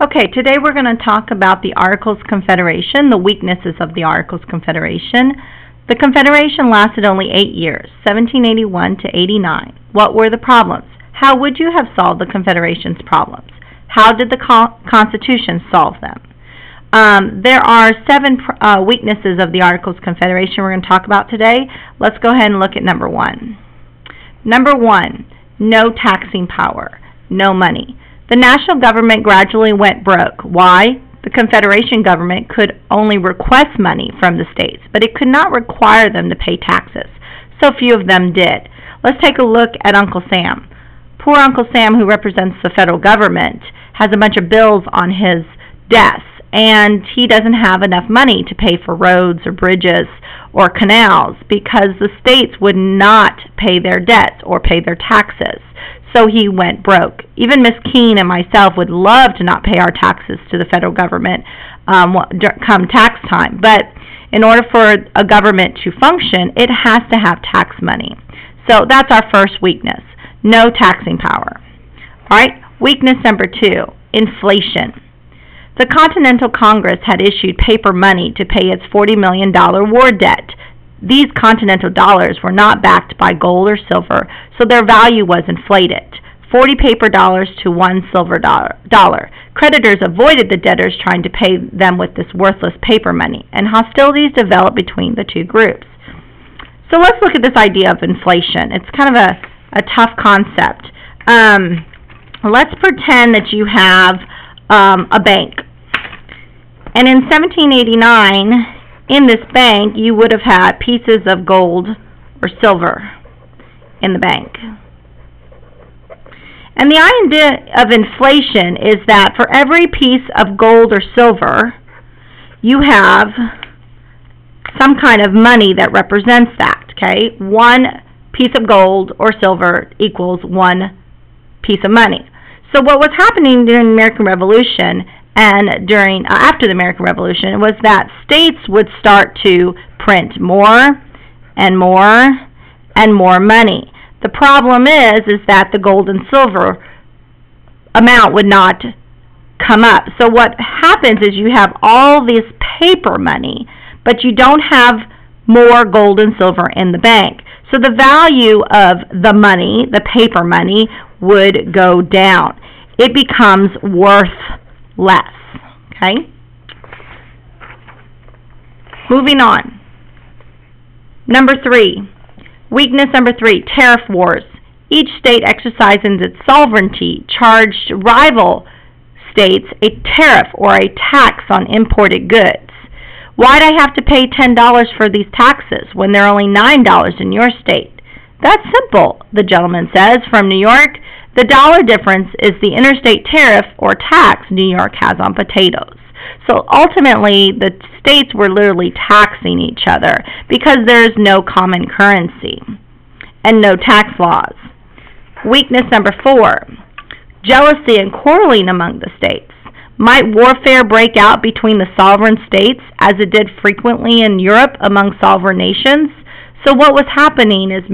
Okay, today we're going to talk about the Articles of Confederation, the weaknesses of the Articles of Confederation. The Confederation lasted only 8 years, 1781 to 89. What were the problems? How would you have solved the Confederation's problems? How did the Constitution solve them? There are 7 weaknesses of the Articles of Confederation we're going to talk about today. Let's go ahead and look at number 1. Number 1, no taxing power, no money. The national government gradually went broke. Why? The Confederation government could only request money from the states, but it could not require them to pay taxes. So few of them did. Let's take a look at Uncle Sam. Poor Uncle Sam, who represents the federal government, has a bunch of bills on his desk, and he doesn't have enough money to pay for roads or bridges or canals because the states would not pay their debts or pay their taxes. So he went broke. Even Miss Keene and myself would love to not pay our taxes to the federal government come tax time. But in order for a government to function, it has to have tax money. So that's our first weakness, no taxing power. All right, weakness number 2, inflation. The Continental Congress had issued paper money to pay its $40 million war debt. These continental dollars were not backed by gold or silver, so their value was inflated. 40 paper dollars to 1 silver dollar. Creditors avoided the debtors trying to pay them with this worthless paper money, and hostilities developed between the two groups. So let's look at this idea of inflation. It's kind of a tough concept. Let's pretend that you have a bank. And in 1789, in this bank, you would have had pieces of gold or silver in the bank. And the idea of inflation is that for every piece of gold or silver, you have some kind of money that represents that, okay? 1 piece of gold or silver equals 1 piece of money. So what was happening during the American Revolution and after the American Revolution was that states would start to print more and more and more money. The problem is that the gold and silver amount would not come up. So what happens is you have all this paper money, but you don't have more gold and silver in the bank. So the value of the money, the paper money, would go down. It becomes worth less. Okay? Moving on. Number 3. Weakness number 3, tariff wars. Each state exercising its sovereignty charged rival states a tariff or a tax on imported goods. Why'd I have to pay $10 for these taxes when they're only $9 in your state? That's simple, the gentleman says from New York. The dollar difference is the interstate tariff or tax New York has on potatoes. So ultimately, the states were literally taxing each other because there is no common currency and no tax laws. Weakness number 4, jealousy and quarreling among the states. Might warfare break out between the sovereign states as it did frequently in Europe among sovereign nations? So what was happening is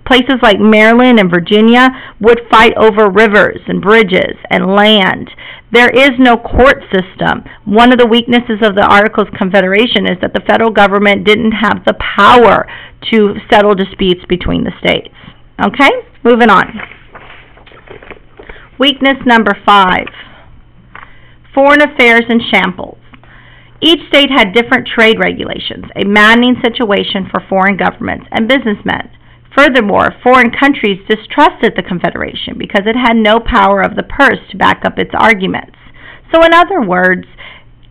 places like Maryland and Virginia would fight over rivers and bridges and land. There is no court system. One of the weaknesses of the Articles of Confederation is that the federal government didn't have the power to settle disputes between the states. Okay, moving on. Weakness number 5, foreign affairs in shambles. Each state had different trade regulations, a maddening situation for foreign governments and businessmen. Furthermore, foreign countries distrusted the Confederation because it had no power of the purse to back up its arguments. So in other words,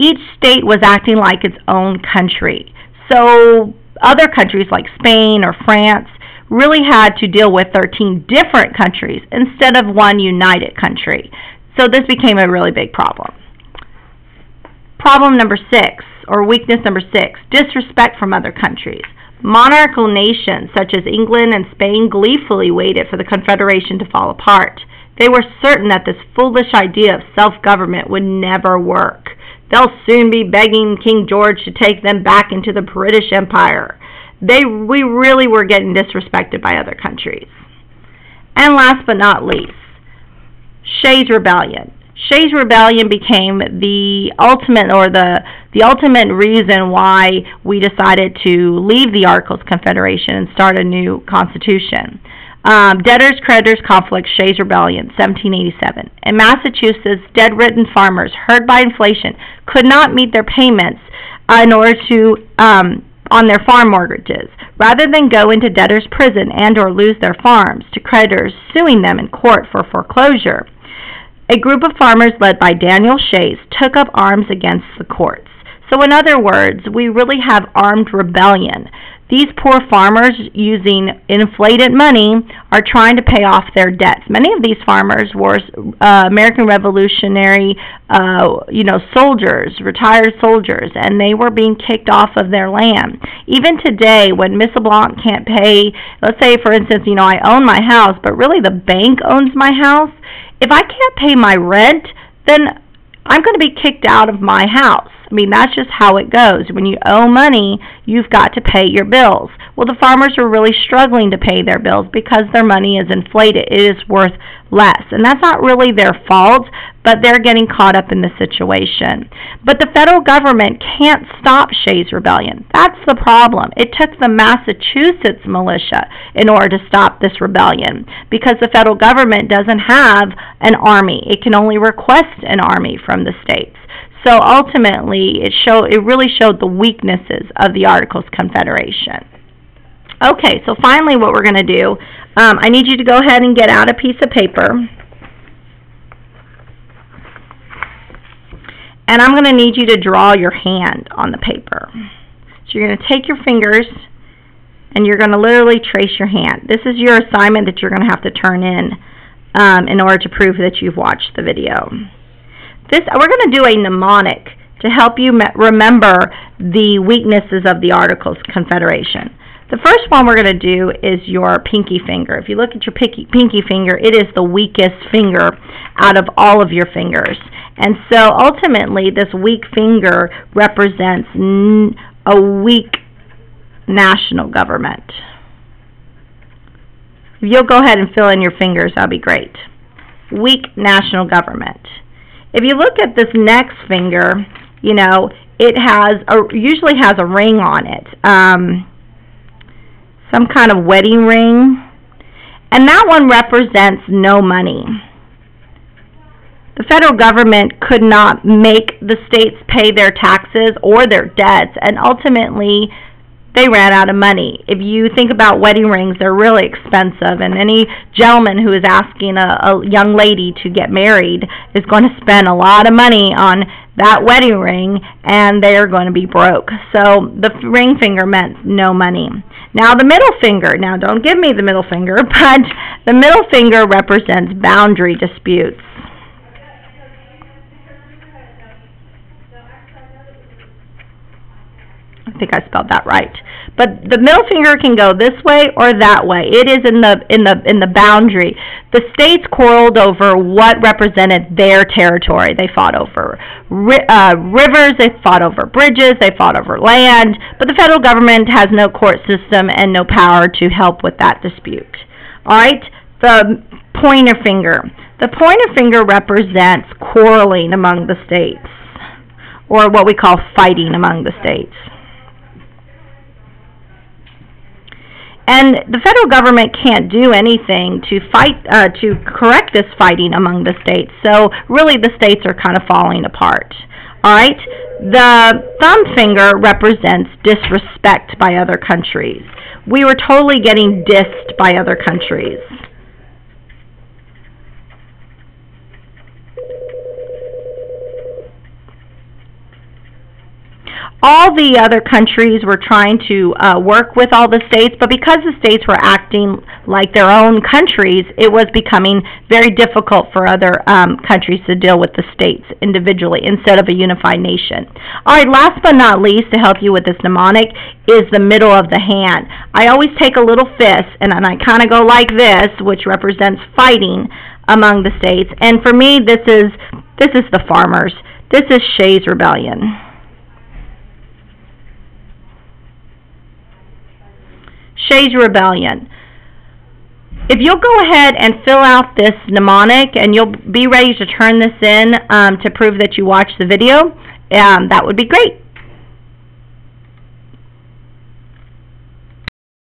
each state was acting like its own country. So other countries like Spain or France really had to deal with 13 different countries instead of one united country. So this became a really big problem. Problem number 6, or weakness number 6, disrespect from other countries. Monarchical nations such as England and Spain gleefully waited for the Confederation to fall apart. They were certain that this foolish idea of self-government would never work. They'll soon be begging King George to take them back into the British Empire. We really were getting disrespected by other countries. And last but not least, Shays' Rebellion. Shays Rebellion became the ultimate reason why we decided to leave the Articles of Confederation and start a new constitution. Debtors, creditors, conflict, Shays Rebellion, 1787. In Massachusetts, debt-ridden farmers, hurt by inflation, could not meet their payments in order to on their farm mortgages. Rather than go into debtors' prison and or lose their farms to creditors suing them in court for foreclosure, a group of farmers led by Daniel Shays took up arms against the courts. So in other words, we really have armed rebellion. These poor farmers, using inflated money, are trying to pay off their debts. Many of these farmers were American Revolutionary, soldiers, retired soldiers, and they were being kicked off of their land. Even today, when Miss LeBlanc can't pay, let's say, for instance, I own my house, but really the bank owns my house. If I can't pay my rent, then I'm going to be kicked out of my house. I mean, that's just how it goes. When you owe money, you've got to pay your bills. Well, the farmers are really struggling to pay their bills because their money is inflated. It is worth less. And that's not really their fault, but they're getting caught up in the situation. But the federal government can't stop Shays Rebellion. That's the problem. It took the Massachusetts militia in order to stop this rebellion because the federal government doesn't have an army. It can only request an army from the states. So ultimately, it really showed the weaknesses of the Articles of Confederation. Okay, so finally what we're going to do, I need you to go ahead and get out a piece of paper. And I'm going to need you to draw your hand on the paper. So you're going to take your fingers and you're going to literally trace your hand. This is your assignment that you're going to have to turn in order to prove that you've watched the video. We're going to do a mnemonic to help you remember the weaknesses of the Articles of Confederation. The first one we're going to do is your pinky finger. If you look at your pinky finger, it is the weakest finger out of all of your fingers. And so ultimately, this weak finger represents a weak national government. If you'll go ahead and fill in your fingers, that'll be great. Weak national government. If you look at this next finger, it usually has a ring on it, some kind of wedding ring, and that one represents no money. The federal government could not make the states pay their taxes or their debts, and ultimately they ran out of money. If you think about wedding rings, they're really expensive, and any gentleman who is asking a young lady to get married is going to spend a lot of money on that wedding ring, and they are going to be broke. So the ring finger meant no money. Now the middle finger, now don't give me the middle finger, but the middle finger represents boundary disputes. I think I spelled that right. But the middle finger can go this way or that way. It is in the boundary. The states quarreled over what represented their territory. They fought over rivers, they fought over bridges, they fought over land, but the federal government has no court system and no power to help with that dispute. All right? The pointer finger. The pointer finger represents quarreling among the states, or what we call fighting among the states. And the federal government can't do anything to correct this fighting among the states. So really the states are kind of falling apart. All right? The thumb finger represents disrespect by other countries. We were totally getting dissed by other countries. All the other countries were trying to work with all the states, but because the states were acting like their own countries, it was becoming very difficult for other countries to deal with the states individually instead of a unified nation. All right, last but not least, to help you with this mnemonic, is the middle of the hand. I always take a little fist, and I kind of go like this, which represents fighting among the states. And for me, this is the farmers. This is Shays Rebellion. Shays Rebellion. If you'll go ahead and fill out this mnemonic, and you'll be ready to turn this in to prove that you watched the video, that would be great.